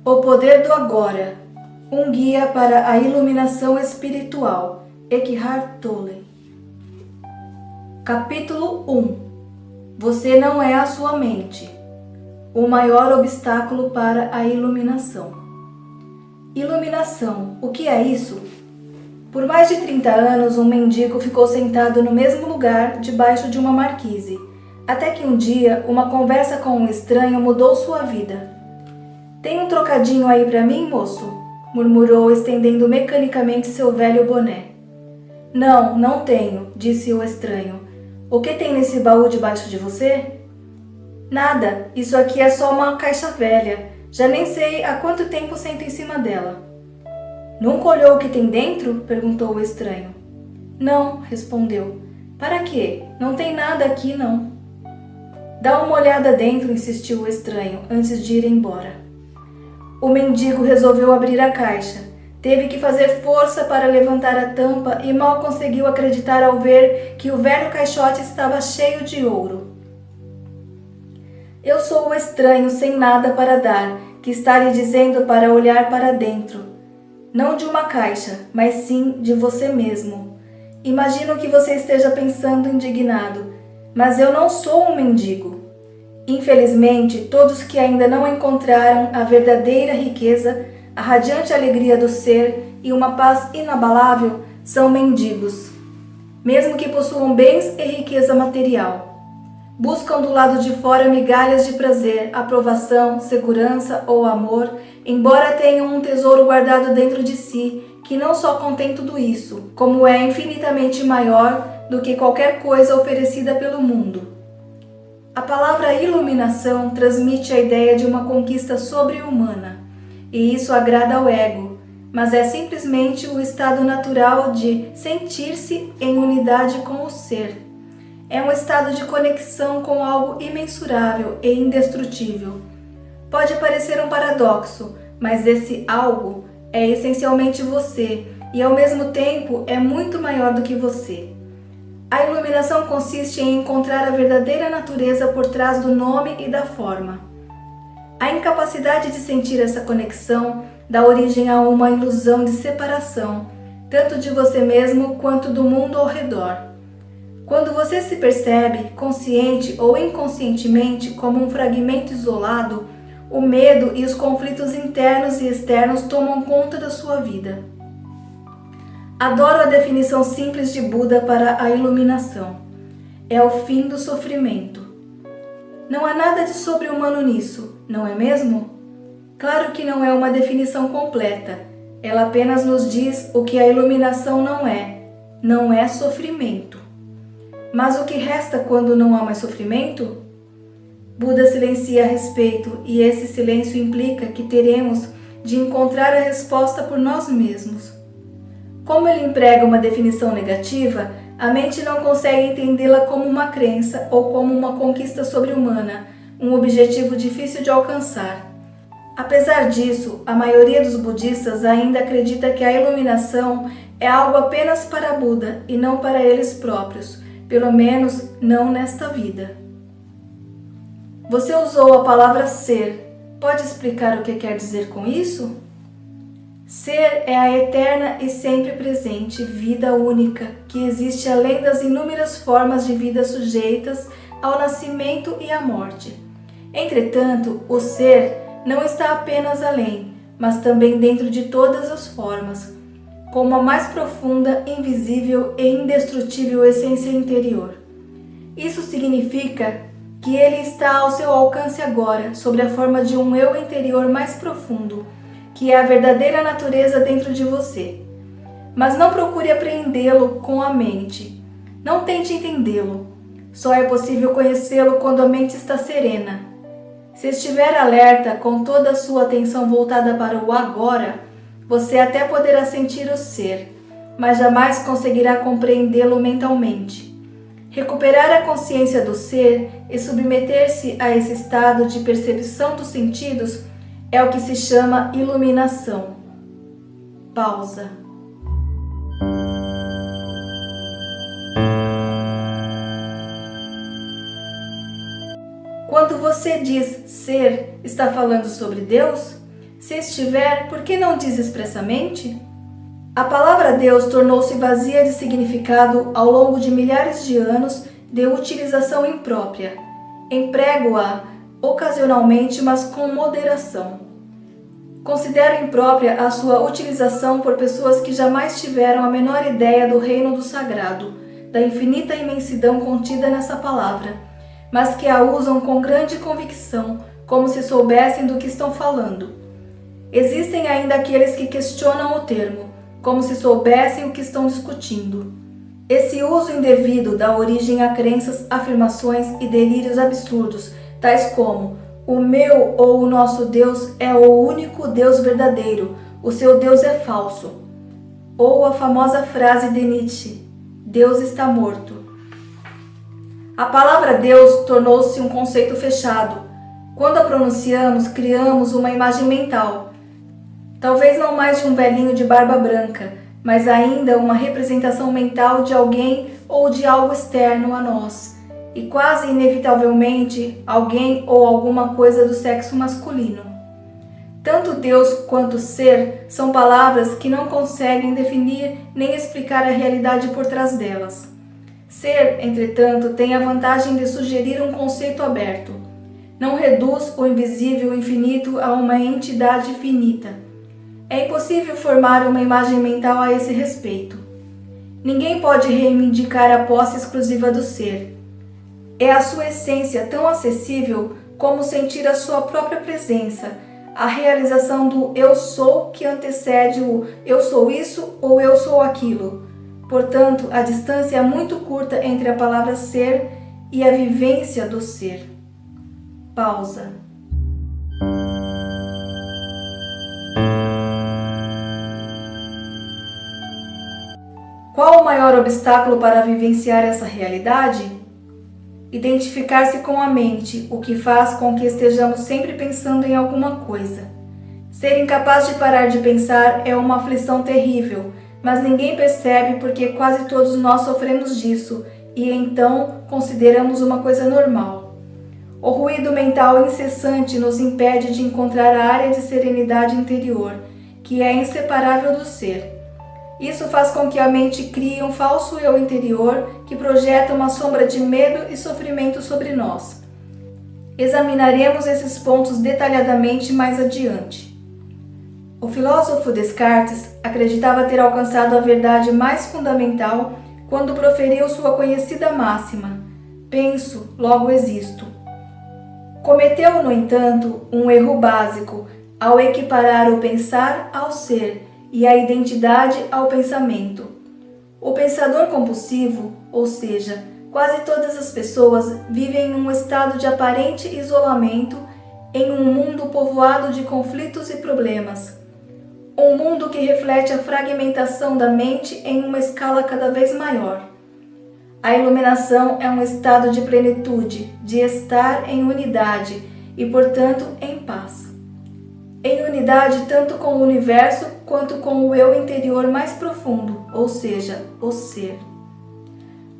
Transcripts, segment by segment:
O Poder do Agora, um guia para a iluminação espiritual, Eckhart Tolle. Capítulo 1. Você não é a sua mente. O maior obstáculo para a iluminação. Iluminação, o que é isso? Por mais de 30 anos, um mendigo ficou sentado no mesmo lugar, debaixo de uma marquise, até que um dia, uma conversa com um estranho mudou sua vida. Tem um trocadinho aí para mim, moço? Murmurou, estendendo mecanicamente seu velho boné. Não, não tenho, disse o estranho. O que tem nesse baú debaixo de você? Nada, isso aqui é só uma caixa velha. Já nem sei há quanto tempo sento em cima dela. Nunca olhou o que tem dentro? Perguntou o estranho. Não, respondeu. Para quê? Não tem nada aqui, não. Dá uma olhada dentro, insistiu o estranho, antes de ir embora. O mendigo resolveu abrir a caixa. Teve que fazer força para levantar a tampa e mal conseguiu acreditar ao ver que o velho caixote estava cheio de ouro. Eu sou o estranho sem nada para dar, que está lhe dizendo para olhar para dentro. Não de uma caixa, mas sim de você mesmo. Imagino que você esteja pensando indignado, mas eu não sou um mendigo. Infelizmente, todos que ainda não encontraram a verdadeira riqueza, a radiante alegria do ser e uma paz inabalável são mendigos, mesmo que possuam bens e riqueza material. Buscam do lado de fora migalhas de prazer, aprovação, segurança ou amor, embora tenham um tesouro guardado dentro de si, que não só contém tudo isso, como é infinitamente maior do que qualquer coisa oferecida pelo mundo. A palavra iluminação transmite a ideia de uma conquista sobre-humana, e isso agrada ao ego, mas é simplesmente o estado natural de sentir-se em unidade com o ser. É um estado de conexão com algo imensurável e indestrutível. Pode parecer um paradoxo, mas esse algo é essencialmente você e ao mesmo tempo é muito maior do que você. A iluminação consiste em encontrar a verdadeira natureza por trás do nome e da forma. A incapacidade de sentir essa conexão dá origem a uma ilusão de separação, tanto de você mesmo quanto do mundo ao redor. Quando você se percebe, consciente ou inconscientemente, como um fragmento isolado, o medo e os conflitos internos e externos tomam conta da sua vida. Adoro a definição simples de Buda para a iluminação. É o fim do sofrimento. Não há nada de sobre-humano nisso, não é mesmo? Claro que não é uma definição completa. Ela apenas nos diz o que a iluminação não é. Não é sofrimento. Mas o que resta quando não há mais sofrimento? Buda silencia a respeito, e esse silêncio implica que teremos de encontrar a resposta por nós mesmos. Como ele emprega uma definição negativa, a mente não consegue entendê-la como uma crença ou como uma conquista sobre-humana, um objetivo difícil de alcançar. Apesar disso, a maioria dos budistas ainda acredita que a iluminação é algo apenas para Buda e não para eles próprios, pelo menos não nesta vida. Você usou a palavra ser. Pode explicar o que quer dizer com isso? Ser é a eterna e sempre presente vida única que existe além das inúmeras formas de vida sujeitas ao nascimento e à morte. Entretanto, o ser não está apenas além, mas também dentro de todas as formas, como a mais profunda, invisível e indestrutível essência interior. Isso significa que ele está ao seu alcance agora, sob a forma de um eu interior mais profundo, que é a verdadeira natureza dentro de você. Mas não procure apreendê-lo com a mente. Não tente entendê-lo. Só é possível conhecê-lo quando a mente está serena. Se estiver alerta, com toda a sua atenção voltada para o agora, você até poderá sentir o ser, mas jamais conseguirá compreendê-lo mentalmente. Recuperar a consciência do ser e submeter-se a esse estado de percepção dos sentidos é o que se chama iluminação. Pausa. Quando você diz ser, está falando sobre Deus? Se estiver, por que não diz expressamente? A palavra Deus tornou-se vazia de significado ao longo de milhares de anos de utilização imprópria. Emprego-a ocasionalmente, mas com moderação. Considero imprópria a sua utilização por pessoas que jamais tiveram a menor ideia do reino do sagrado, da infinita imensidão contida nessa palavra, mas que a usam com grande convicção, como se soubessem do que estão falando. Existem ainda aqueles que questionam o termo, como se soubessem o que estão discutindo. Esse uso indevido dá origem a crenças, afirmações e delírios absurdos, tais como: o meu ou o nosso Deus é o único Deus verdadeiro, o seu Deus é falso. Ou a famosa frase de Nietzsche: Deus está morto. A palavra Deus tornou-se um conceito fechado. Quando a pronunciamos, criamos uma imagem mental. Talvez não mais de um velhinho de barba branca, mas ainda uma representação mental de alguém ou de algo externo a nós, e quase inevitavelmente alguém ou alguma coisa do sexo masculino. Tanto Deus quanto ser são palavras que não conseguem definir nem explicar a realidade por trás delas. Ser, entretanto, tem a vantagem de sugerir um conceito aberto. Não reduz o invisível infinito a uma entidade finita. É impossível formar uma imagem mental a esse respeito. Ninguém pode reivindicar a posse exclusiva do ser. É a sua essência tão acessível como sentir a sua própria presença, a realização do eu sou que antecede o eu sou isso ou eu sou aquilo. Portanto, a distância é muito curta entre a palavra ser e a vivência do ser. Pausa. Qual o maior obstáculo para vivenciar essa realidade? Identificar-se com a mente, o que faz com que estejamos sempre pensando em alguma coisa. Ser incapaz de parar de pensar é uma aflição terrível, mas ninguém percebe porque quase todos nós sofremos disso e então consideramos uma coisa normal. O ruído mental incessante nos impede de encontrar a área de serenidade interior, que é inseparável do ser. Isso faz com que a mente crie um falso eu interior que projeta uma sombra de medo e sofrimento sobre nós. Examinaremos esses pontos detalhadamente mais adiante. O filósofo Descartes acreditava ter alcançado a verdade mais fundamental quando proferiu sua conhecida máxima: penso, logo existo. Cometeu, no entanto, um erro básico ao equiparar o pensar ao ser e a identidade ao pensamento. O pensador compulsivo, ou seja, quase todas as pessoas vivem em um estado de aparente isolamento em um mundo povoado de conflitos e problemas. Um mundo que reflete a fragmentação da mente em uma escala cada vez maior. A iluminação é um estado de plenitude, de estar em unidade e, portanto, em paz. Em unidade tanto com o universo quanto com o eu interior mais profundo, ou seja, o ser.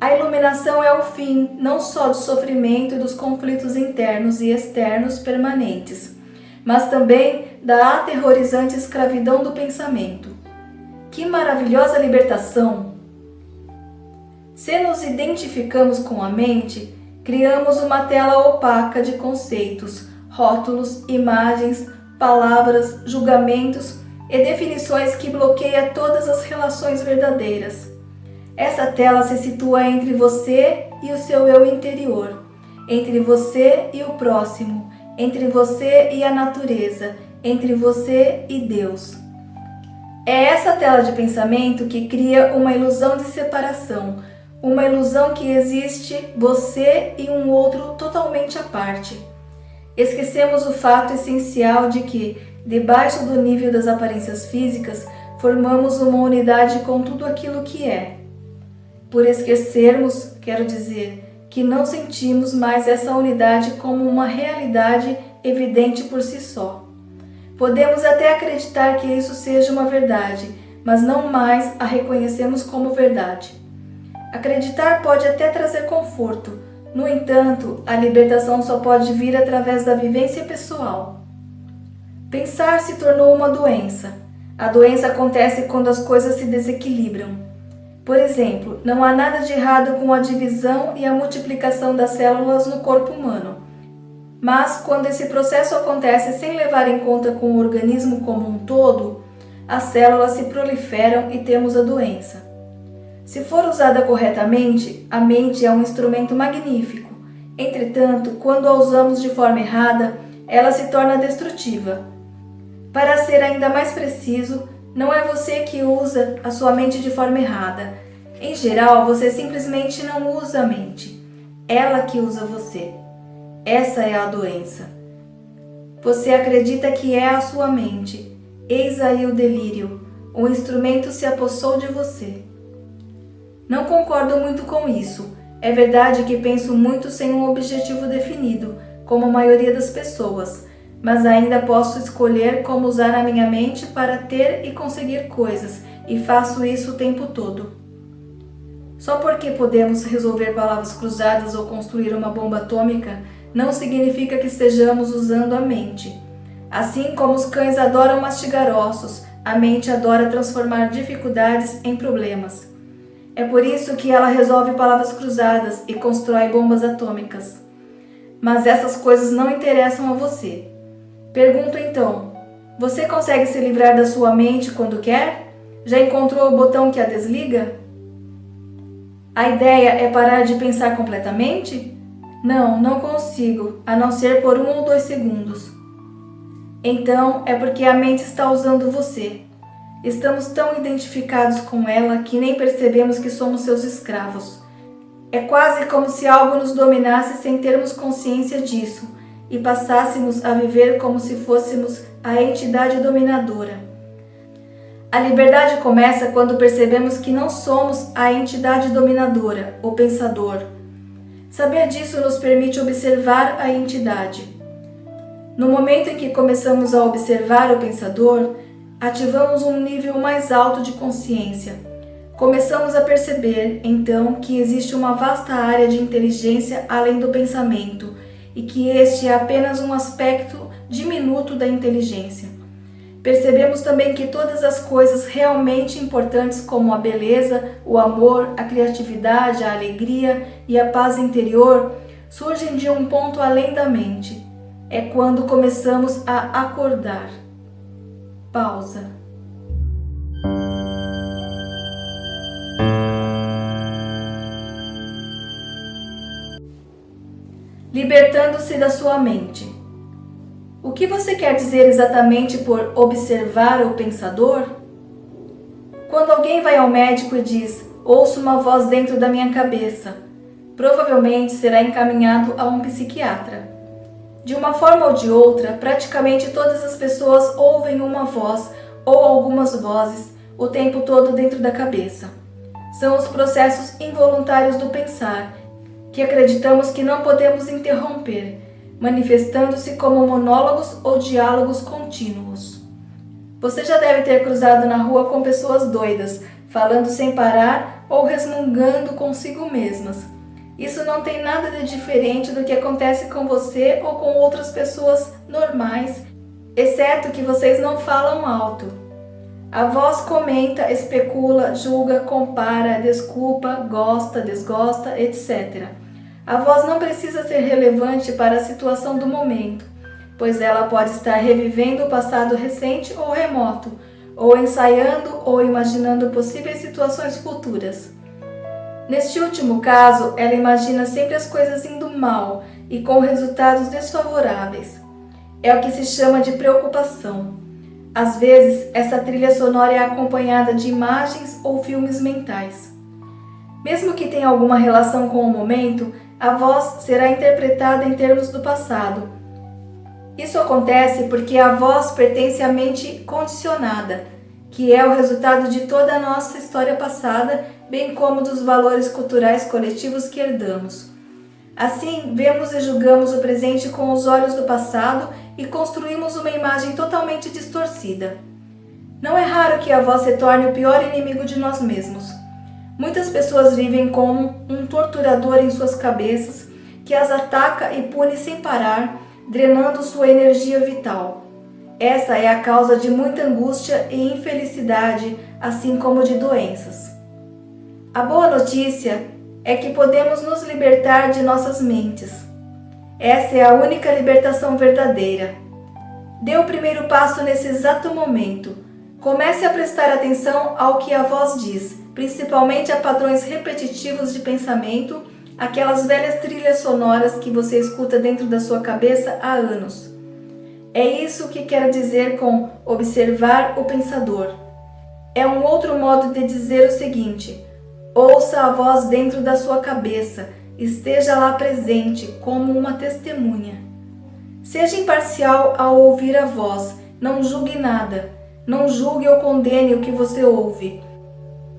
A iluminação é o fim não só do sofrimento e dos conflitos internos e externos permanentes, mas também da aterrorizante escravidão do pensamento. Que maravilhosa libertação! Se nos identificamos com a mente, criamos uma tela opaca de conceitos, rótulos, imagens, palavras, julgamentos e definições que bloqueia todas as relações verdadeiras. Essa tela se situa entre você e o seu eu interior, entre você e o próximo, entre você e a natureza, entre você e Deus. É essa tela de pensamento que cria uma ilusão de separação, uma ilusão que existe você e um outro totalmente à parte. Esquecemos o fato essencial de que, debaixo do nível das aparências físicas, formamos uma unidade com tudo aquilo que é. Por esquecermos, quero dizer, que não sentimos mais essa unidade como uma realidade evidente por si só. Podemos até acreditar que isso seja uma verdade, mas não mais a reconhecemos como verdade. Acreditar pode até trazer conforto. No entanto, a libertação só pode vir através da vivência pessoal. Pensar se tornou uma doença. A doença acontece quando as coisas se desequilibram. Por exemplo, não há nada de errado com a divisão e a multiplicação das células no corpo humano. Mas, quando esse processo acontece sem levar em conta com o organismo como um todo, as células se proliferam e temos a doença. Se for usada corretamente, a mente é um instrumento magnífico. Entretanto, quando a usamos de forma errada, ela se torna destrutiva. Para ser ainda mais preciso, não é você que usa a sua mente de forma errada. Em geral, você simplesmente não usa a mente. Ela que usa você. Essa é a doença. Você acredita que é a sua mente. Eis aí o delírio. O instrumento se apossou de você. Não concordo muito com isso. É verdade que penso muito sem um objetivo definido, como a maioria das pessoas, mas ainda posso escolher como usar a minha mente para ter e conseguir coisas, e faço isso o tempo todo. Só porque podemos resolver palavras cruzadas ou construir uma bomba atômica, não significa que estejamos usando a mente. Assim como os cães adoram mastigar ossos, a mente adora transformar dificuldades em problemas. É por isso que ela resolve palavras cruzadas e constrói bombas atômicas. Mas essas coisas não interessam a você. Pergunto então, você consegue se livrar da sua mente quando quer? Já encontrou o botão que a desliga? A ideia é parar de pensar completamente? Não consigo, a não ser por 1 ou 2 segundos. Então é porque a mente está usando você. Estamos tão identificados com ela que nem percebemos que somos seus escravos. É quase como se algo nos dominasse sem termos consciência disso e passássemos a viver como se fôssemos a entidade dominadora. A liberdade começa quando percebemos que não somos a entidade dominadora, o pensador. Saber disso nos permite observar a entidade. No momento em que começamos a observar o pensador, ativamos um nível mais alto de consciência. Começamos a perceber, então, que existe uma vasta área de inteligência além do pensamento e que este é apenas um aspecto diminuto da inteligência. Percebemos também que todas as coisas realmente importantes, como a beleza, o amor, a criatividade, a alegria e a paz interior, surgem de um ponto além da mente. É quando começamos a acordar. Pausa. Libertando-se da sua mente. O que você quer dizer exatamente por observar o pensador? Quando alguém vai ao médico e diz, ouço uma voz dentro da minha cabeça, provavelmente será encaminhado a um psiquiatra. De uma forma ou de outra, praticamente todas as pessoas ouvem uma voz ou algumas vozes o tempo todo dentro da cabeça. São os processos involuntários do pensar, que acreditamos que não podemos interromper, manifestando-se como monólogos ou diálogos contínuos. Você já deve ter cruzado na rua com pessoas doidas, falando sem parar ou resmungando consigo mesmas. Isso não tem nada de diferente do que acontece com você ou com outras pessoas normais, exceto que vocês não falam alto. A voz comenta, especula, julga, compara, desculpa, gosta, desgosta, etc. A voz não precisa ser relevante para a situação do momento, pois ela pode estar revivendo o passado recente ou remoto, ou ensaiando ou imaginando possíveis situações futuras. Neste último caso, ela imagina sempre as coisas indo mal e com resultados desfavoráveis. É o que se chama de preocupação. Às vezes, essa trilha sonora é acompanhada de imagens ou filmes mentais. Mesmo que tenha alguma relação com o momento, a voz será interpretada em termos do passado. Isso acontece porque a voz pertence à mente condicionada, que é o resultado de toda a nossa história passada, bem como dos valores culturais coletivos que herdamos. Assim, vemos e julgamos o presente com os olhos do passado e construímos uma imagem totalmente distorcida. Não é raro que a voz se torne o pior inimigo de nós mesmos. Muitas pessoas vivem como um torturador em suas cabeças que as ataca e pune sem parar, drenando sua energia vital. Essa é a causa de muita angústia e infelicidade, assim como de doenças. A boa notícia é que podemos nos libertar de nossas mentes. Essa é a única libertação verdadeira. Dê o primeiro passo nesse exato momento. Comece a prestar atenção ao que a voz diz, principalmente a padrões repetitivos de pensamento, aquelas velhas trilhas sonoras que você escuta dentro da sua cabeça há anos. É isso que quero dizer com observar o pensador. É um outro modo de dizer o seguinte: ouça a voz dentro da sua cabeça, esteja lá presente como uma testemunha. Seja imparcial ao ouvir a voz, não julgue nada, não julgue ou condene o que você ouve,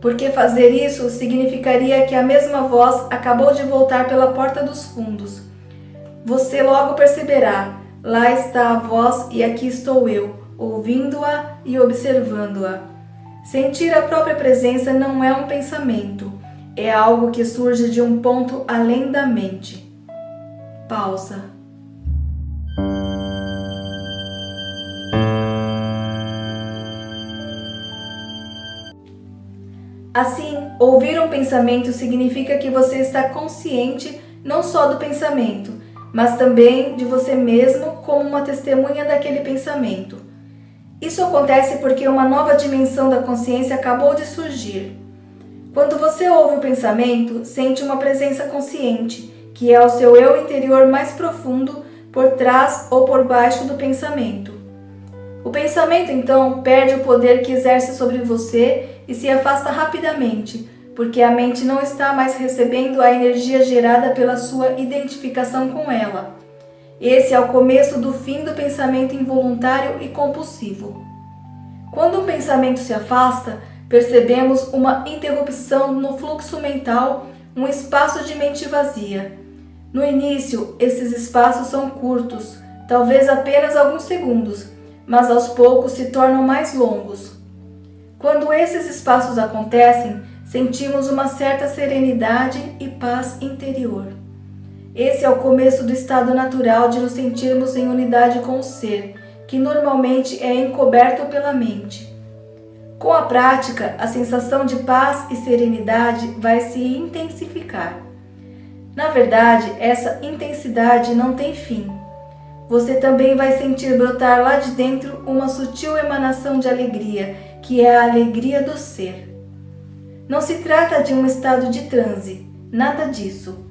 porque fazer isso significaria que a mesma voz acabou de voltar pela porta dos fundos. Você logo perceberá: lá está a voz e aqui estou eu, ouvindo-a e observando-a. Sentir a própria presença não é um pensamento, é algo que surge de um ponto além da mente. Pausa. Assim, ouvir um pensamento significa que você está consciente não só do pensamento, mas também de você mesmo como uma testemunha daquele pensamento. Isso acontece porque uma nova dimensão da consciência acabou de surgir. Quando você ouve o pensamento, sente uma presença consciente, que é o seu eu interior mais profundo, por trás ou por baixo do pensamento. O pensamento, então, perde o poder que exerce sobre você e se afasta rapidamente, porque a mente não está mais recebendo a energia gerada pela sua identificação com ela. Esse é o começo do fim do pensamento involuntário e compulsivo. Quando um pensamento se afasta, percebemos uma interrupção no fluxo mental, um espaço de mente vazia. No início, esses espaços são curtos, talvez apenas alguns segundos, mas aos poucos se tornam mais longos. Quando esses espaços acontecem, sentimos uma certa serenidade e paz interior. Esse é o começo do estado natural de nos sentirmos em unidade com o ser, que normalmente é encoberto pela mente. Com a prática, a sensação de paz e serenidade vai se intensificar. Na verdade, essa intensidade não tem fim. Você também vai sentir brotar lá de dentro uma sutil emanação de alegria, que é a alegria do ser. Não se trata de um estado de transe, nada disso.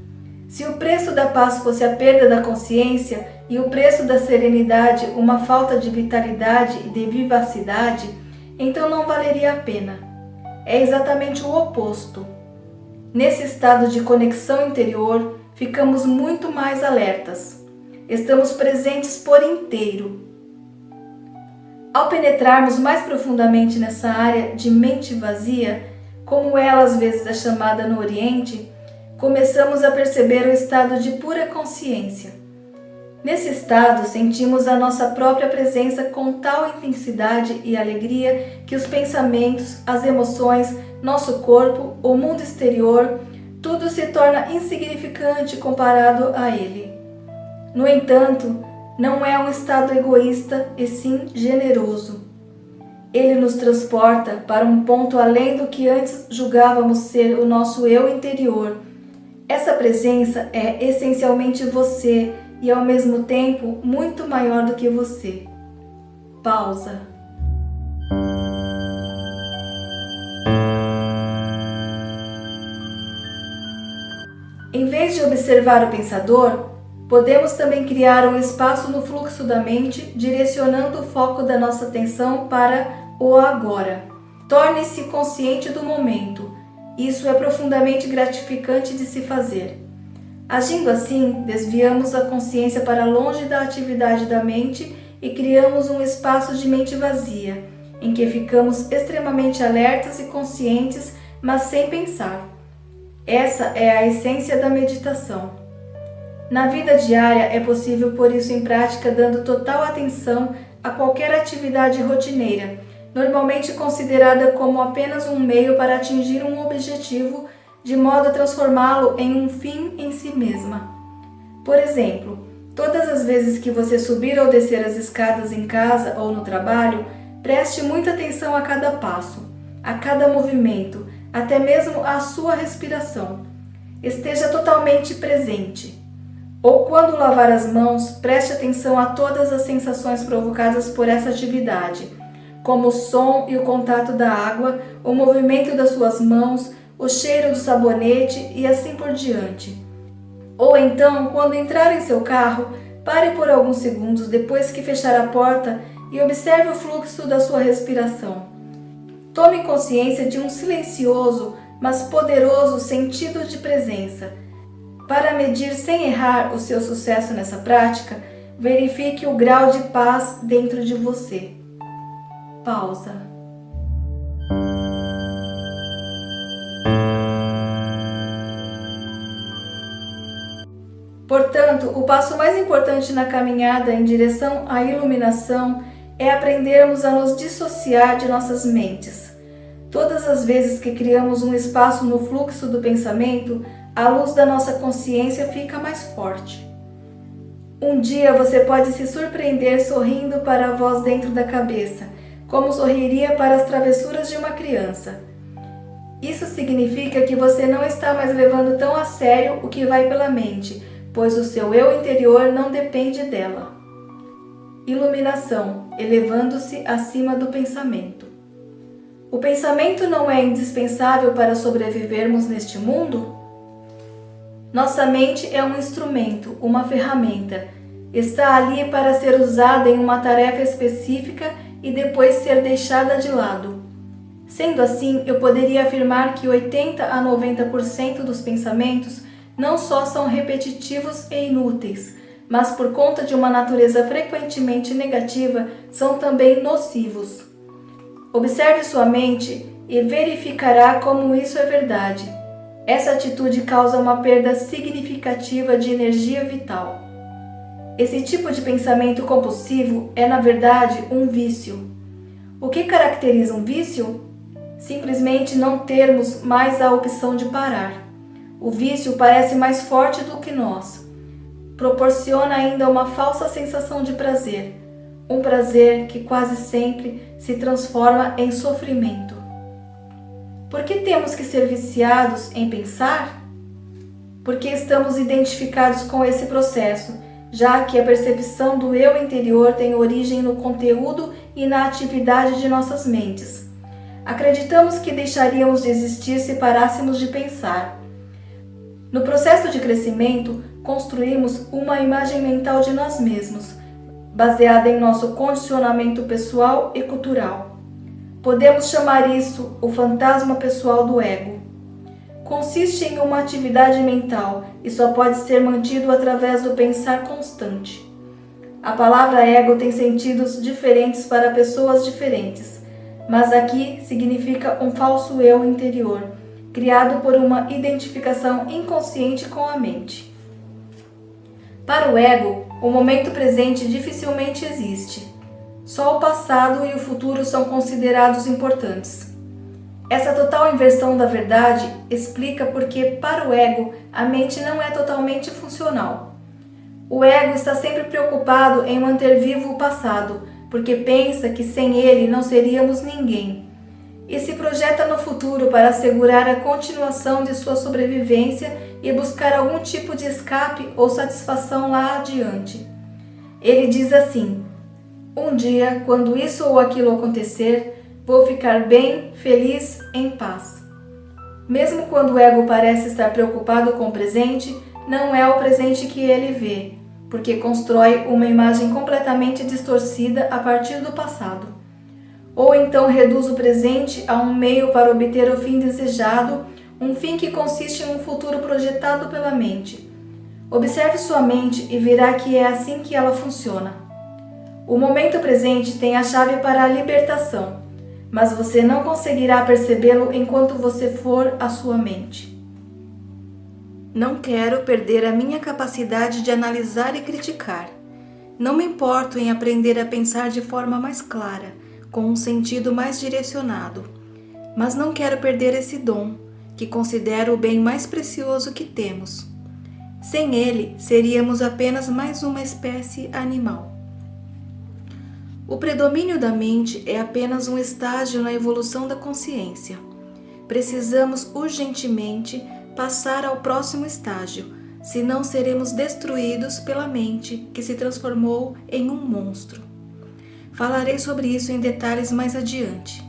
Se o preço da paz fosse a perda da consciência e o preço da serenidade uma falta de vitalidade e de vivacidade, então não valeria a pena. É exatamente o oposto. Nesse estado de conexão interior, ficamos muito mais alertas. Estamos presentes por inteiro. Ao penetrarmos mais profundamente nessa área de mente vazia, como ela às vezes é chamada no Oriente, começamos a perceber o estado de pura consciência. Nesse estado, sentimos a nossa própria presença com tal intensidade e alegria que os pensamentos, as emoções, nosso corpo, o mundo exterior, tudo se torna insignificante comparado a ele. No entanto, não é um estado egoísta e sim generoso. Ele nos transporta para um ponto além do que antes julgávamos ser o nosso eu interior. Essa presença é essencialmente você e ao mesmo tempo muito maior do que você. Pausa. Em vez de observar o pensador, podemos também criar um espaço no fluxo da mente, direcionando o foco da nossa atenção para o agora. Torne-se consciente do momento. Isso é profundamente gratificante de se fazer. Agindo assim, desviamos a consciência para longe da atividade da mente e criamos um espaço de mente vazia, em que ficamos extremamente alertas e conscientes, mas sem pensar. Essa é a essência da meditação. Na vida diária é possível pôr isso em prática dando total atenção a qualquer atividade rotineira, normalmente considerada como apenas um meio para atingir um objetivo, de modo a transformá-lo em um fim em si mesma. Por exemplo, Todas as vezes que você subir ou descer as escadas em casa ou no trabalho, preste muita atenção a cada passo, a cada movimento, até mesmo à sua respiração. Esteja totalmente presente. Ou quando lavar as mãos, preste atenção a todas as sensações provocadas por essa atividade, como o som e o contato da água, o movimento das suas mãos, o cheiro do sabonete e assim por diante. Ou então, quando entrar em seu carro, pare por alguns segundos depois que fechar a porta e observe o fluxo da sua respiração. Tome consciência de um silencioso, mas poderoso sentido de presença. Para medir sem errar o seu sucesso nessa prática, verifique o grau de paz dentro de você. Pausa. Portanto, o passo mais importante na caminhada em direção à iluminação é aprendermos a nos dissociar de nossas mentes. Todas as vezes que criamos um espaço no fluxo do pensamento, a luz da nossa consciência fica mais forte. Um dia você pode se surpreender sorrindo para a voz dentro da cabeça, como sorriria para as travessuras de uma criança. Isso significa que você não está mais levando tão a sério o que vai pela mente, pois o seu eu interior não depende dela. Iluminação, elevando-se acima do pensamento. O pensamento não é indispensável para sobrevivermos neste mundo? Nossa mente é um instrumento, uma ferramenta. Está ali para ser usada em uma tarefa específica e depois ser deixada de lado. Sendo assim, eu poderia afirmar que 80 a 90% dos pensamentos não só são repetitivos e inúteis, mas por conta de uma natureza frequentemente negativa, são também nocivos. Observe sua mente e verificará como isso é verdade. Essa atitude causa uma perda significativa de energia vital. Esse tipo de pensamento compulsivo é, na verdade, um vício. O que caracteriza um vício? Simplesmente não termos mais a opção de parar. O vício parece mais forte do que nós. Proporciona ainda uma falsa sensação de prazer, um prazer que quase sempre se transforma em sofrimento. Por que temos que ser viciados em pensar? Porque estamos identificados com esse processo, já que a percepção do eu interior tem origem no conteúdo e na atividade de nossas mentes. Acreditamos que deixaríamos de existir se parássemos de pensar. No processo de crescimento, construímos uma imagem mental de nós mesmos, baseada em nosso condicionamento pessoal e cultural. Podemos chamar isso o fantasma pessoal do ego. Consiste em uma atividade mental e só pode ser mantido através do pensar constante. A palavra ego tem sentidos diferentes para pessoas diferentes, mas aqui significa um falso eu interior, criado por uma identificação inconsciente com a mente. Para o ego, o momento presente dificilmente existe. Só o passado e o futuro são considerados importantes. Essa total inversão da verdade explica porque, para o ego, a mente não é totalmente funcional. O ego está sempre preocupado em manter vivo o passado, porque pensa que sem ele não seríamos ninguém, e se projeta no futuro para assegurar a continuação de sua sobrevivência e buscar algum tipo de escape ou satisfação lá adiante. Ele diz assim: um dia, quando isso ou aquilo acontecer, vou ficar bem, feliz, em paz. Mesmo quando o ego parece estar preocupado com o presente, não é o presente que ele vê, porque constrói uma imagem completamente distorcida a partir do passado. Ou então reduz o presente a um meio para obter o fim desejado, um fim que consiste em um futuro projetado pela mente. Observe sua mente e verá que é assim que ela funciona. O momento presente tem a chave para a libertação, mas você não conseguirá percebê-lo enquanto você for a sua mente. Não quero perder a minha capacidade de analisar e criticar. Não me importo em aprender a pensar de forma mais clara, com um sentido mais direcionado. Mas não quero perder esse dom, que considero o bem mais precioso que temos. Sem ele, seríamos apenas mais uma espécie animal. O predomínio da mente é apenas um estágio na evolução da consciência. Precisamos urgentemente passar ao próximo estágio, senão seremos destruídos pela mente que se transformou em um monstro. Falarei sobre isso em detalhes mais adiante.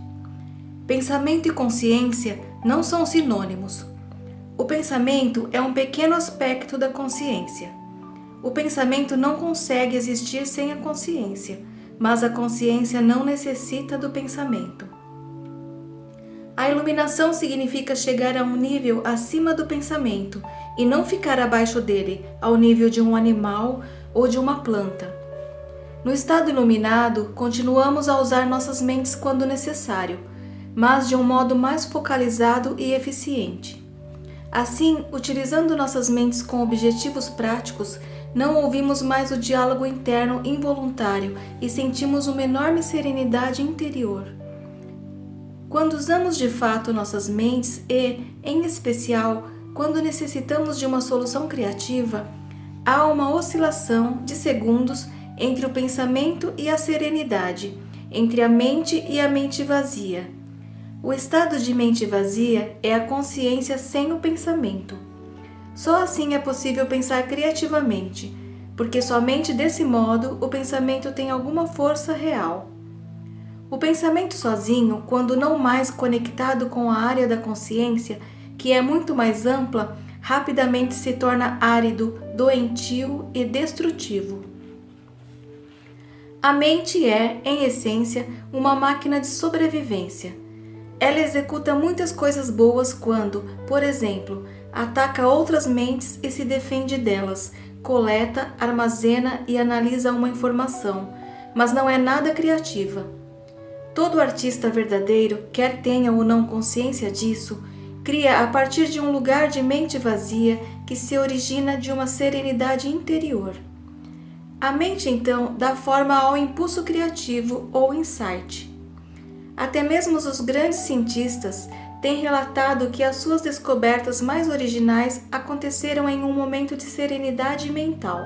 Pensamento e consciência não são sinônimos. O pensamento é um pequeno aspecto da consciência. O pensamento não consegue existir sem a consciência, mas a consciência não necessita do pensamento. A iluminação significa chegar a um nível acima do pensamento e não ficar abaixo dele, ao nível de um animal ou de uma planta. No estado iluminado, continuamos a usar nossas mentes quando necessário, mas de um modo mais focalizado e eficiente. Assim, utilizando nossas mentes com objetivos práticos, não ouvimos mais o diálogo interno involuntário e sentimos uma enorme serenidade interior. Quando usamos de fato nossas mentes e, em especial, quando necessitamos de uma solução criativa, há uma oscilação de segundos entre o pensamento e a serenidade, entre a mente e a mente vazia. O estado de mente vazia é a consciência sem o pensamento. Só assim é possível pensar criativamente, porque somente desse modo o pensamento tem alguma força real. O pensamento sozinho, quando não mais conectado com a área da consciência, que é muito mais ampla, rapidamente se torna árido, doentio e destrutivo. A mente é, em essência, uma máquina de sobrevivência. Ela executa muitas coisas boas quando, por exemplo, ataca outras mentes e se defende delas, coleta, armazena e analisa uma informação, mas não é nada criativa. Todo artista verdadeiro, quer tenha ou não consciência disso, cria a partir de um lugar de mente vazia que se origina de uma serenidade interior. A mente, então, dá forma ao impulso criativo ou insight. Até mesmo os grandes cientistas têm relatado que as suas descobertas mais originais aconteceram em um momento de serenidade mental.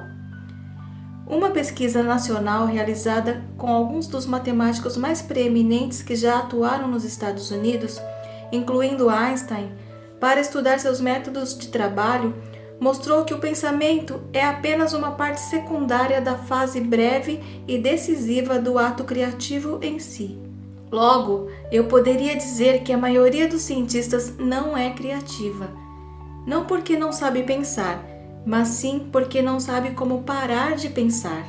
Uma pesquisa nacional realizada com alguns dos matemáticos mais preeminentes que já atuaram nos Estados Unidos, incluindo Einstein, para estudar seus métodos de trabalho, mostrou que o pensamento é apenas uma parte secundária da fase breve e decisiva do ato criativo em si. Logo, eu poderia dizer que a maioria dos cientistas não é criativa. Não porque não sabe pensar, mas sim porque não sabe como parar de pensar.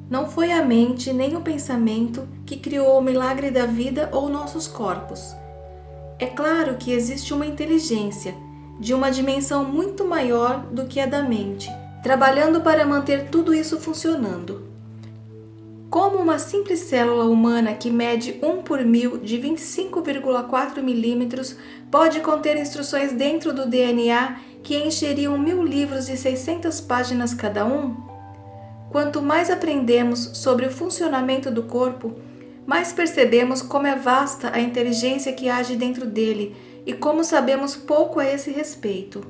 Não foi a mente nem o pensamento que criou o milagre da vida ou nossos corpos. É claro que existe uma inteligência, de uma dimensão muito maior do que a da mente, trabalhando para manter tudo isso funcionando. Como uma simples célula humana que mede 1 por 1000 de 25,4 milímetros pode conter instruções dentro do DNA que encheriam 1000 livros de 600 páginas cada um? Quanto mais aprendemos sobre o funcionamento do corpo, mais percebemos como é vasta a inteligência que age dentro dele e como sabemos pouco a esse respeito.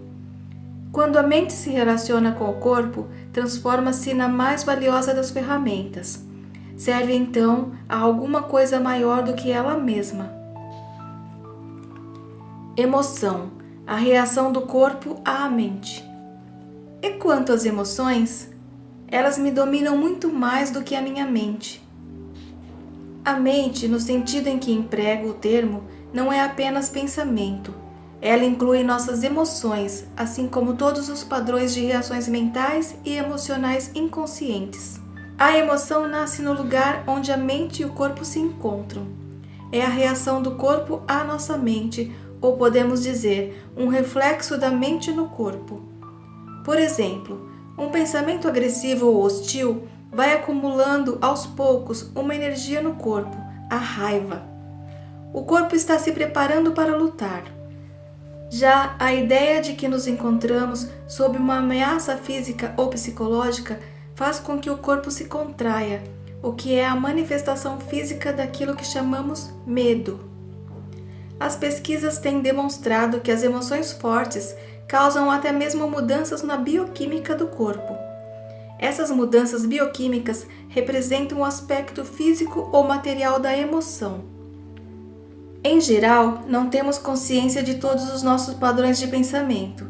Quando a mente se relaciona com o corpo, transforma-se na mais valiosa das ferramentas. Serve então a alguma coisa maior do que ela mesma. Emoção, a reação do corpo à mente. E quanto às emoções, elas me dominam muito mais do que a minha mente. A mente, no sentido em que emprego o termo, não é apenas pensamento. Ela inclui nossas emoções, assim como todos os padrões de reações mentais e emocionais inconscientes. A emoção nasce no lugar onde a mente e o corpo se encontram. É a reação do corpo à nossa mente, ou podemos dizer, um reflexo da mente no corpo. Por exemplo, um pensamento agressivo ou hostil vai acumulando aos poucos uma energia no corpo, a raiva. O corpo está se preparando para lutar. Já a ideia de que nos encontramos sob uma ameaça física ou psicológica faz com que o corpo se contraia, o que é a manifestação física daquilo que chamamos medo. As pesquisas têm demonstrado que as emoções fortes causam até mesmo mudanças na bioquímica do corpo. Essas mudanças bioquímicas representam o aspecto físico ou material da emoção. Em geral, não temos consciência de todos os nossos padrões de pensamento.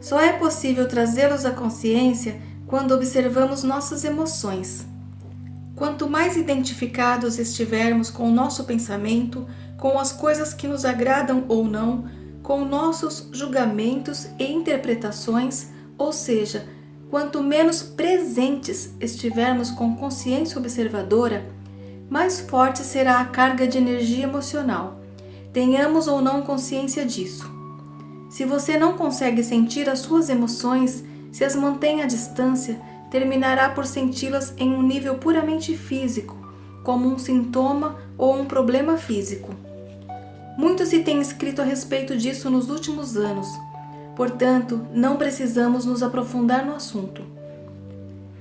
Só é possível trazê-los à consciência quando observamos nossas emoções. Quanto mais identificados estivermos com o nosso pensamento, com as coisas que nos agradam ou não, com nossos julgamentos e interpretações, ou seja, quanto menos presentes estivermos com consciência observadora, mais forte será a carga de energia emocional. Tenhamos ou não consciência disso. Se você não consegue sentir as suas emoções, se as mantém à distância, terminará por senti-las em um nível puramente físico, como um sintoma ou um problema físico. Muito se tem escrito a respeito disso nos últimos anos, portanto, não precisamos nos aprofundar no assunto.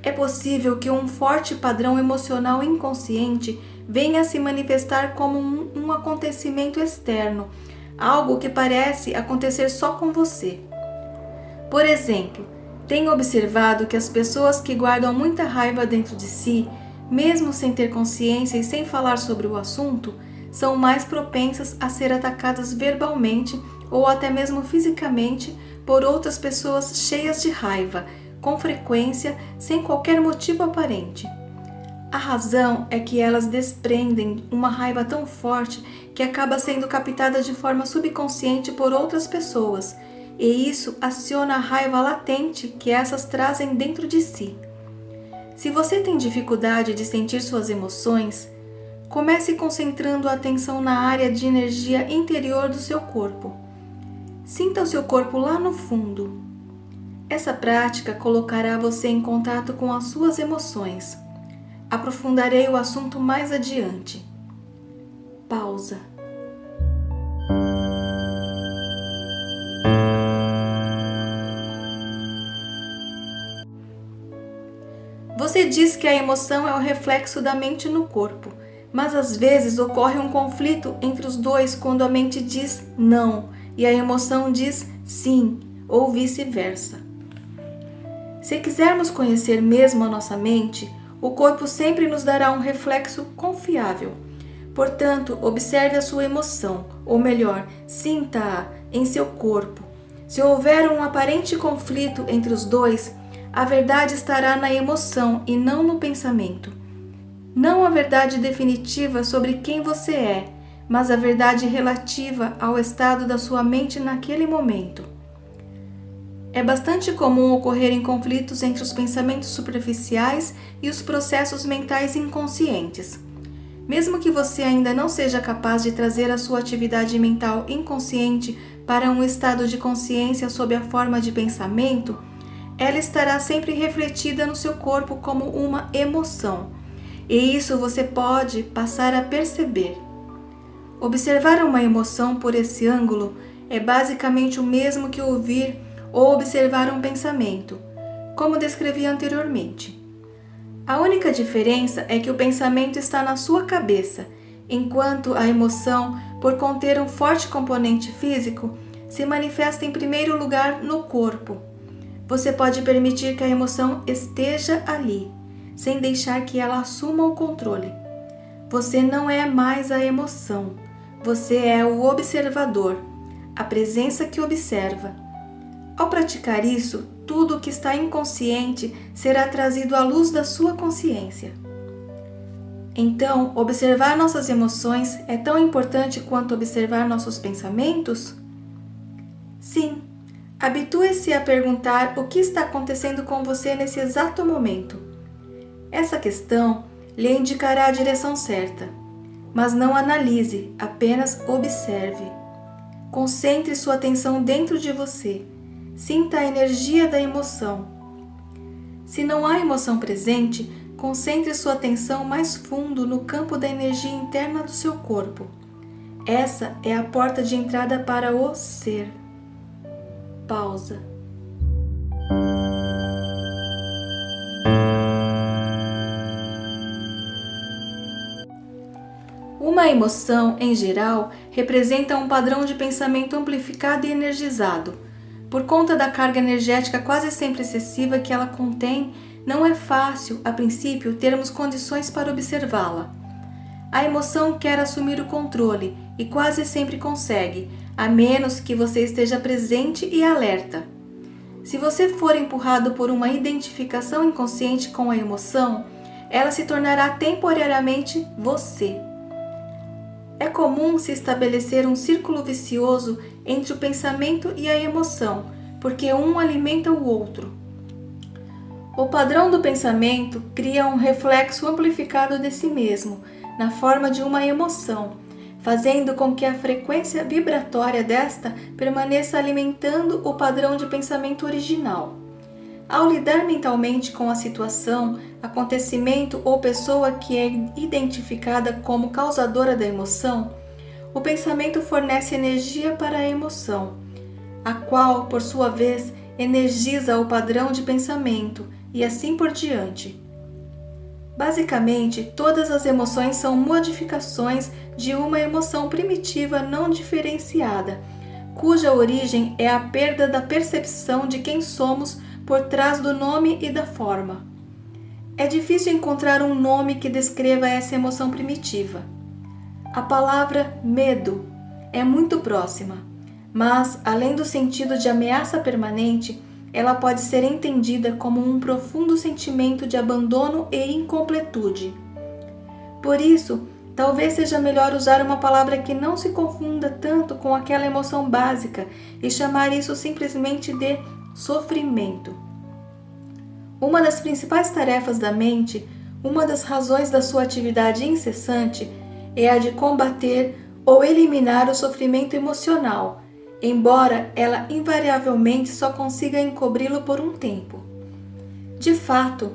É possível que um forte padrão emocional inconsciente venha a se manifestar como um acontecimento externo, algo que parece acontecer só com você. Por exemplo, tenho observado que as pessoas que guardam muita raiva dentro de si, mesmo sem ter consciência e sem falar sobre o assunto, são mais propensas a ser atacadas verbalmente ou até mesmo fisicamente por outras pessoas cheias de raiva, com frequência, sem qualquer motivo aparente. A razão é que elas desprendem uma raiva tão forte que acaba sendo captada de forma subconsciente por outras pessoas, e isso aciona a raiva latente que essas trazem dentro de si. Se você tem dificuldade de sentir suas emoções, comece concentrando a atenção na área de energia interior do seu corpo. Sinta o seu corpo lá no fundo. Essa prática colocará você em contato com as suas emoções. Aprofundarei o assunto mais adiante. Pausa. Você diz que a emoção é o reflexo da mente no corpo, mas às vezes ocorre um conflito entre os dois quando a mente diz não e a emoção diz sim, ou vice-versa. Se quisermos conhecer mesmo a nossa mente, o corpo sempre nos dará um reflexo confiável. Portanto, observe a sua emoção, ou melhor, sinta-a em seu corpo. Se houver um aparente conflito entre os dois, a verdade estará na emoção e não no pensamento. Não a verdade definitiva sobre quem você é, mas a verdade relativa ao estado da sua mente naquele momento. É bastante comum ocorrerem conflitos entre os pensamentos superficiais e os processos mentais inconscientes. Mesmo que você ainda não seja capaz de trazer a sua atividade mental inconsciente para um estado de consciência sob a forma de pensamento, ela estará sempre refletida no seu corpo como uma emoção, e isso você pode passar a perceber. Observar uma emoção por esse ângulo é basicamente o mesmo que ouvir ou observar um pensamento, como descrevi anteriormente. A única diferença é que o pensamento está na sua cabeça, enquanto a emoção, por conter um forte componente físico, se manifesta em primeiro lugar no corpo. Você pode permitir que a emoção esteja ali, sem deixar que ela assuma o controle. Você não é mais a emoção, você é o observador, a presença que observa. Ao praticar isso, tudo o que está inconsciente será trazido à luz da sua consciência. Então, observar nossas emoções é tão importante quanto observar nossos pensamentos? Sim. Habitue-se a perguntar o que está acontecendo com você nesse exato momento. Essa questão lhe indicará a direção certa, mas não analise, apenas observe. Concentre sua atenção dentro de você. Sinta a energia da emoção. Se não há emoção presente, concentre sua atenção mais fundo no campo da energia interna do seu corpo. Essa é a porta de entrada para o ser. Pausa. Uma emoção, em geral, representa um padrão de pensamento amplificado e energizado. por conta da carga energética quase sempre excessiva que ela contém, não é fácil, a princípio, termos condições para observá-la. A emoção quer assumir o controle e quase sempre consegue, a menos que você esteja presente e alerta. Se você for empurrado por uma identificação inconsciente com a emoção, ela se tornará temporariamente você. É comum se estabelecer um círculo vicioso entre o pensamento e a emoção, porque um alimenta o outro. O padrão do pensamento cria um reflexo amplificado de si mesmo, na forma de uma emoção, fazendo com que a frequência vibratória desta permaneça alimentando o padrão de pensamento original. Ao lidar mentalmente com a situação, acontecimento ou pessoa que é identificada como causadora da emoção, o pensamento fornece energia para a emoção, a qual, por sua vez, energiza o padrão de pensamento e assim por diante. Basicamente, todas as emoções são modificações de uma emoção primitiva não diferenciada, cuja origem é a perda da percepção de quem somos por trás do nome e da forma. É difícil encontrar um nome que descreva essa emoção primitiva. A palavra medo é muito próxima, mas, além do sentido de ameaça permanente, ela pode ser entendida como um profundo sentimento de abandono e incompletude. Por isso, talvez seja melhor usar uma palavra que não se confunda tanto com aquela emoção básica e chamar isso simplesmente de sofrimento. Uma das principais tarefas da mente, uma das razões da sua atividade incessante, é a de combater ou eliminar o sofrimento emocional, embora ela invariavelmente só consiga encobri-lo por um tempo. De fato,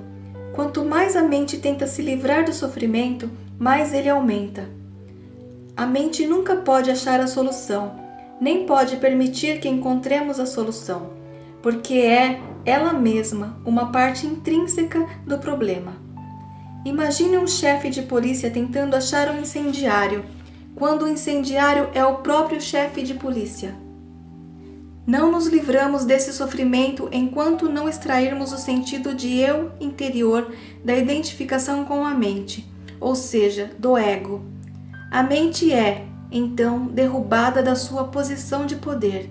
quanto mais a mente tenta se livrar do sofrimento, mais ele aumenta. A mente nunca pode achar a solução, nem pode permitir que encontremos a solução, porque é ela mesma uma parte intrínseca do problema. Imagine um chefe de polícia tentando achar um incendiário, quando o incendiário é o próprio chefe de polícia. Não nos livramos desse sofrimento enquanto não extrairmos o sentido de eu interior da identificação com a mente, ou seja, do ego. A mente é, então, derrubada da sua posição de poder,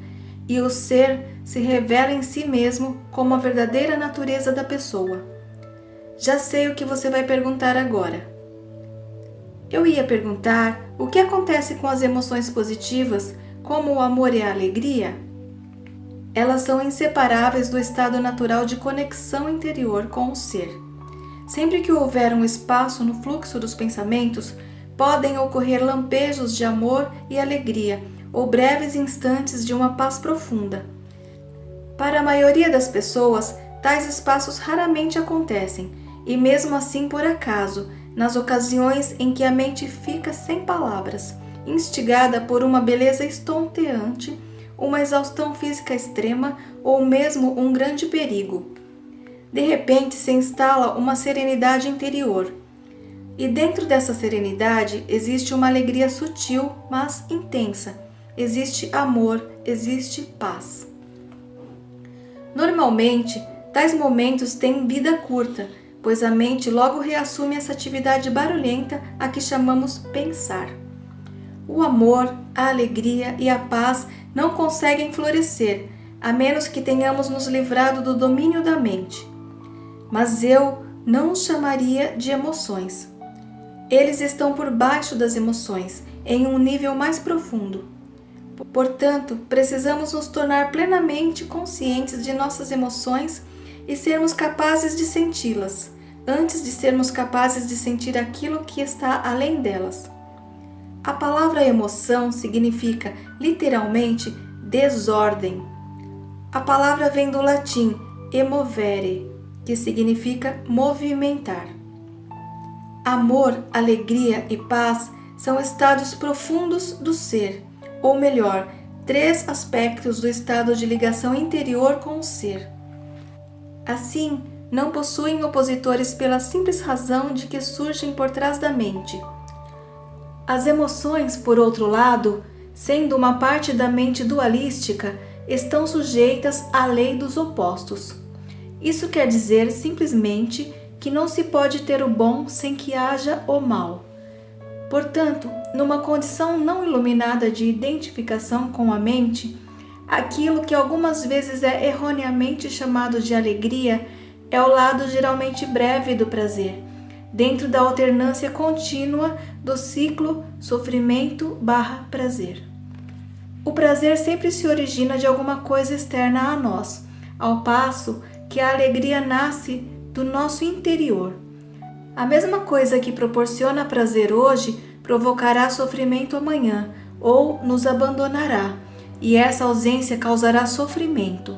e o ser se revela em si mesmo como a verdadeira natureza da pessoa. Já sei o que você vai perguntar agora. Eu ia perguntar o que acontece com as emoções positivas, como o amor e a alegria? Elas são inseparáveis do estado natural de conexão interior com o ser. Sempre que houver um espaço no fluxo dos pensamentos, podem ocorrer lampejos de amor e alegria, ou breves instantes de uma paz profunda. Para a maioria das pessoas, tais espaços raramente acontecem, e mesmo assim por acaso, nas ocasiões em que a mente fica sem palavras, instigada por uma beleza estonteante, uma exaustão física extrema ou mesmo um grande perigo. De repente se instala uma serenidade interior. E dentro dessa serenidade existe uma alegria sutil, mas intensa. Existe amor, existe paz. Normalmente, tais momentos têm vida curta, pois a mente logo reassume essa atividade barulhenta a que chamamos pensar. O amor, a alegria e a paz não conseguem florescer, a menos que tenhamos nos livrado do domínio da mente. Mas eu não os chamaria de emoções. Eles estão por baixo das emoções, em um nível mais profundo. Portanto, precisamos nos tornar plenamente conscientes de nossas emoções e sermos capazes de senti-las, antes de sermos capazes de sentir aquilo que está além delas. A palavra emoção significa, literalmente, desordem. A palavra vem do latim emovere, que significa movimentar. Amor, alegria e paz são estados profundos do ser, ou melhor, 3 aspectos do estado de ligação interior com o ser. Assim, não possuem opositores pela simples razão de que surgem por trás da mente. As emoções, por outro lado, sendo uma parte da mente dualística, estão sujeitas à lei dos opostos. Isso quer dizer simplesmente que não se pode ter o bom sem que haja o mal. Portanto, numa condição não iluminada de identificação com a mente, aquilo que algumas vezes é erroneamente chamado de alegria é o lado geralmente breve do prazer, dentro da alternância contínua do ciclo sofrimento/prazer. O prazer sempre se origina de alguma coisa externa a nós, ao passo que a alegria nasce do nosso interior. A mesma coisa que proporciona prazer hoje provocará sofrimento amanhã ou nos abandonará, e essa ausência causará sofrimento.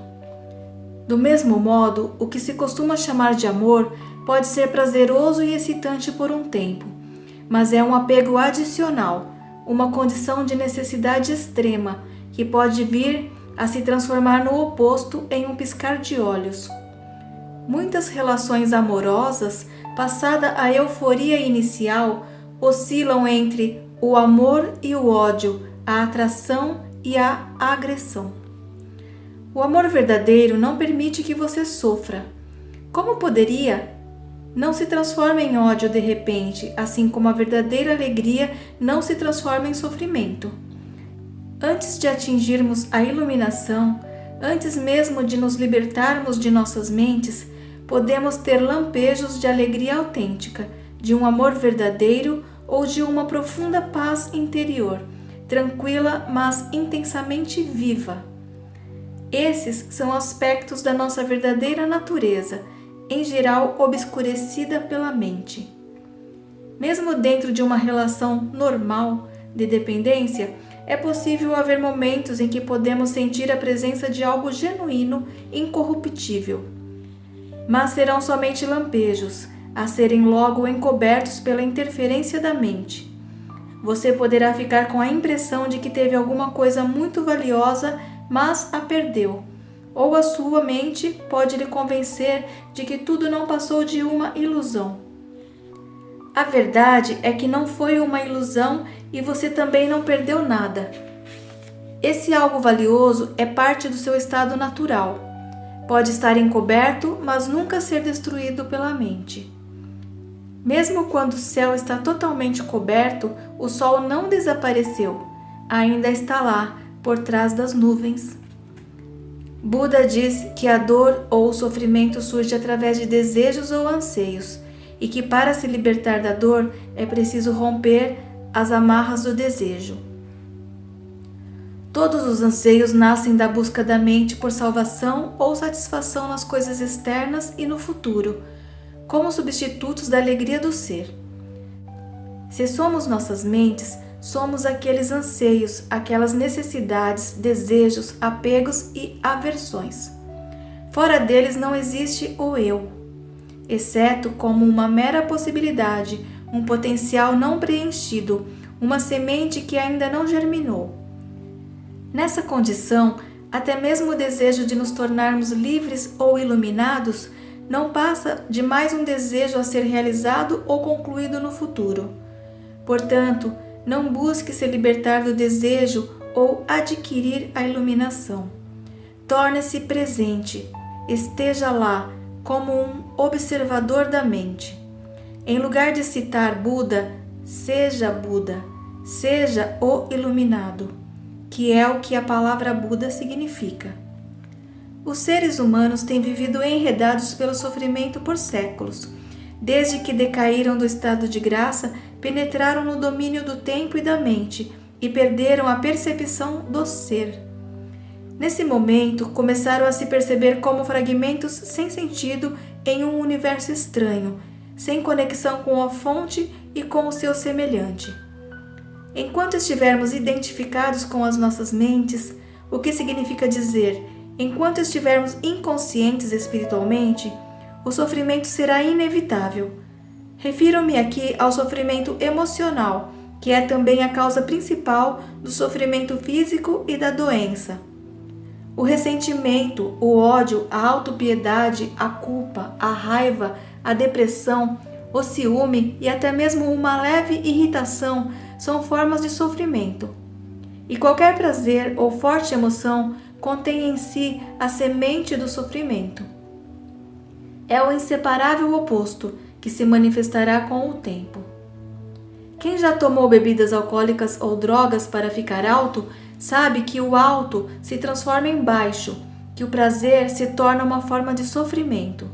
Do mesmo modo, o que se costuma chamar de amor pode ser prazeroso e excitante por um tempo, mas é um apego adicional, uma condição de necessidade extrema que pode vir a se transformar no oposto em um piscar de olhos. Muitas relações amorosas, passada a euforia inicial, oscilam entre o amor e o ódio, a atração e a agressão. O amor verdadeiro não permite que você sofra. Como poderia? Não se transforma em ódio de repente, assim como a verdadeira alegria não se transforma em sofrimento. Antes de atingirmos a iluminação, antes mesmo de nos libertarmos de nossas mentes, podemos ter lampejos de alegria autêntica, de um amor verdadeiro ou de uma profunda paz interior, tranquila, mas intensamente viva. Esses são aspectos da nossa verdadeira natureza, em geral obscurecida pela mente. Mesmo dentro de uma relação normal de dependência, é possível haver momentos em que podemos sentir a presença de algo genuíno, incorruptível. Mas serão somente lampejos, a serem logo encobertos pela interferência da mente. Você poderá ficar com a impressão de que teve alguma coisa muito valiosa, mas a perdeu. Ou a sua mente pode lhe convencer de que tudo não passou de uma ilusão. A verdade é que não foi uma ilusão e você também não perdeu nada. Esse algo valioso é parte do seu estado natural. Pode estar encoberto, mas nunca ser destruído pela mente. Mesmo quando o céu está totalmente coberto, o sol não desapareceu. Ainda está lá, por trás das nuvens. Buda diz que a dor ou o sofrimento surge através de desejos ou anseios, e que para se libertar da dor é preciso romper as amarras do desejo. Todos os anseios nascem da busca da mente por salvação ou satisfação nas coisas externas e no futuro, como substitutos da alegria do ser. Se somos nossas mentes, somos aqueles anseios, aquelas necessidades, desejos, apegos e aversões. Fora deles não existe o eu, exceto como uma mera possibilidade, um potencial não preenchido, uma semente que ainda não germinou. Nessa condição, até mesmo o desejo de nos tornarmos livres ou iluminados não passa de mais um desejo a ser realizado ou concluído no futuro. Portanto, não busque se libertar do desejo ou adquirir a iluminação. Torne-se presente, esteja lá como um observador da mente. Em lugar de citar Buda, seja o iluminado, que é o que a palavra Buda significa. Os seres humanos têm vivido enredados pelo sofrimento por séculos. Desde que decaíram do estado de graça, penetraram no domínio do tempo e da mente e perderam a percepção do ser. Nesse momento, começaram a se perceber como fragmentos sem sentido em um universo estranho, sem conexão com a fonte e com o seu semelhante. Enquanto estivermos identificados com as nossas mentes, o que significa dizer, enquanto estivermos inconscientes espiritualmente, o sofrimento será inevitável. Refiro-me aqui ao sofrimento emocional, que é também a causa principal do sofrimento físico e da doença. O ressentimento, o ódio, a autopiedade, a culpa, a raiva, a depressão, o ciúme e até mesmo uma leve irritação são formas de sofrimento. E qualquer prazer ou forte emoção contém em si a semente do sofrimento. É o inseparável oposto que se manifestará com o tempo. Quem já tomou bebidas alcoólicas ou drogas para ficar alto, sabe que o alto se transforma em baixo, que o prazer se torna uma forma de sofrimento.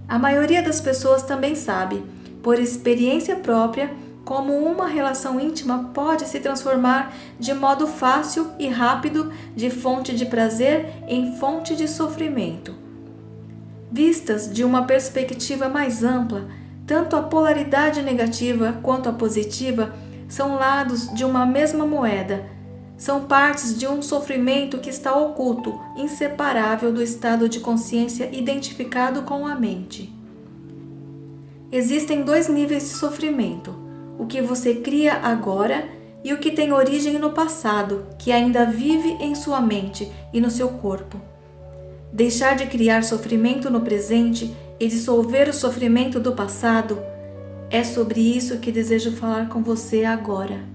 A maioria das pessoas também sabe, por experiência própria, como uma relação íntima pode se transformar de modo fácil e rápido de fonte de prazer em fonte de sofrimento. Vistas de uma perspectiva mais ampla, tanto a polaridade negativa quanto a positiva são lados de uma mesma moeda, são partes de um sofrimento que está oculto, inseparável do estado de consciência identificado com a mente. Existem dois níveis de sofrimento: o que você cria agora e o que tem origem no passado, que ainda vive em sua mente e no seu corpo. Deixar de criar sofrimento no presente e dissolver o sofrimento do passado, é sobre isso que desejo falar com você agora.